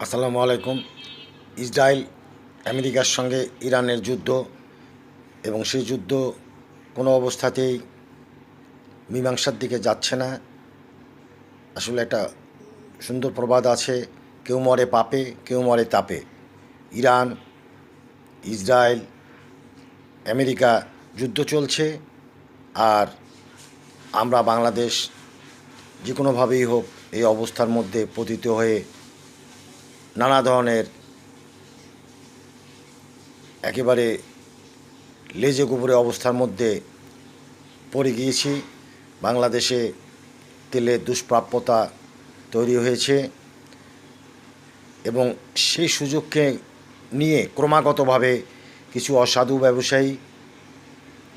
আসসালামু আলাইকুম। ইসরায়েল আমেরিকার সঙ্গে ইরানের যুদ্ধ এবং সেই যুদ্ধ কোনো অবস্থাতেই মীমাংসার দিকে যাচ্ছে না। আসলে একটা সুন্দর প্রবাদ আছে, কেউ মরে পাপে, কেউ মরে তাপে। ইরান, ইসরায়েল, আমেরিকা যুদ্ধ চলছে, আর আমরা বাংলাদেশ যে কোনোভাবেই হোক এই অবস্থার মধ্যে পতিত হয়ে নানা ধরনের একেবারে লেজে গোবরে অবস্থার মধ্যে পড়ে গিয়েছি। বাংলাদেশে তেলের দুষ্প্রাপ্যতা তৈরি হয়েছে এবং সেই সুযোগকে নিয়ে ক্রমাগতভাবে কিছু অসাধু ব্যবসায়ী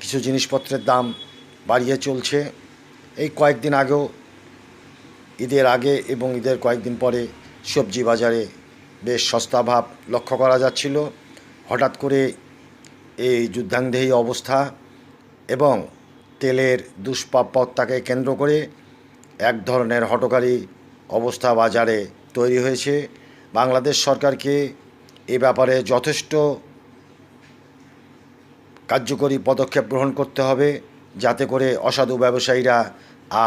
কিছু জিনিসপত্রের দাম বাড়িয়ে চলছে। এই কয়েকদিন আগেও, ঈদের আগে এবং ঈদের কয়েকদিন পরে সবজি বাজারে বেশ সস্তা ভাব লক্ষ্য করা যাচ্ছিল। হঠাৎ করে এই যুদ্ধাংদেহী অবস্থা এবং তেলের দুষ্প্রাপ্যতাকে কেন্দ্র করে এক ধরনের হঠকারী অবস্থা বাজারে তৈরি হয়েছে। বাংলাদেশ সরকারকে এ ব্যাপারে যথেষ্ট কার্যকরী পদক্ষেপ গ্রহণ করতে হবে, যাতে করে অসাধু ব্যবসায়ীরা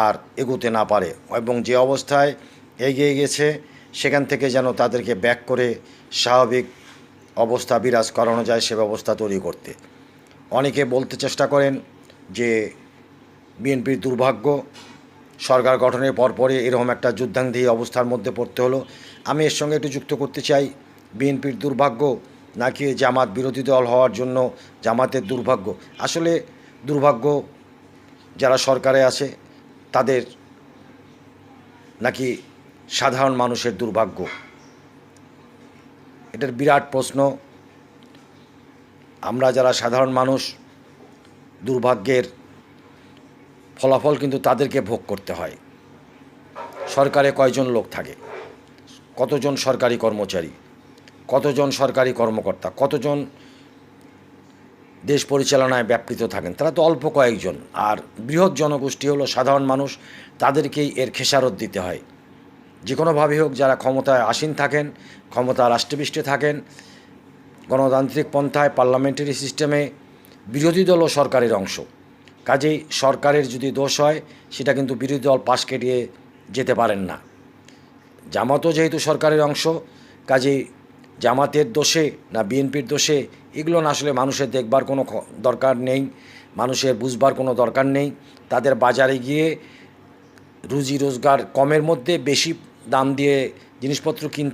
আর এগোতে না পারে এবং যে অবস্থায় এগিয়ে গেছে সেখান থেকে যেন তাদেরকে ব্যাক করে স্বাভাবিক অবস্থা বিরাজ করানো যায়, সে ব্যবস্থা তৈরি করতে। অনেকে বলতে চেষ্টা করেন যে বিএনপির দুর্ভাগ্য, সরকার গঠনের পরপরই এরকম একটা যুদ্ধাংদেহী অবস্থার মধ্যে পড়তে হলো। আমি এর সঙ্গে একটু যুক্ত করতে চাই, বিএনপির দুর্ভাগ্য নাকি জামাত বিরোধী দল হওয়ার জন্য জামাতের দুর্ভাগ্য। আসলে দুর্ভাগ্য যারা সরকারে আছে তাদের, নাকি সাধারণ মানুষের দুর্ভাগ্য? এটার বিরাট প্রশ্ন। আমরা যারা সাধারণ মানুষ, দুর্ভাগ্যের ফলাফল কিন্তু তাদেরকে ভোগ করতে হয়। সরকারে কয়জন লোক থাকে, কতজন সরকারি কর্মচারী, কতজন সরকারি কর্মকর্তা, কতজন দেশ পরিচালনায় ব্যাপৃত থাকেন, তারা তো অল্প কয়েকজন। আর বৃহৎ জনগোষ্ঠী হলো সাধারণ মানুষ, তাদেরকেই এর খেসারত দিতে হয়। যে কোনোভাবে হোক যারা ক্ষমতায় আসীন থাকেন, ক্ষমতা রাষ্ট্রপৃষ্ঠে থাকেন, গণতান্ত্রিক পন্থায় পার্লামেন্টারি সিস্টেমে বিরোধী দলও সরকারের অংশ। কাজেই সরকারের যদি দোষ হয় সেটা কিন্তু বিরোধী দল পাশ কেটিয়ে যেতে পারেন না। জামাতও যেহেতু সরকারের অংশ, কাজেই জামাতের দোষে না বিএনপির দোষে এগুলো না আসলে মানুষের দেখবার কোনো দরকার নেই, মানুষের বুঝবার কোনো দরকার নেই। তাদের বাজারে গিয়ে রুজি রোজগার কমের মধ্যে বেশি দাম দিয়ে জিনিসপত্র কিনতে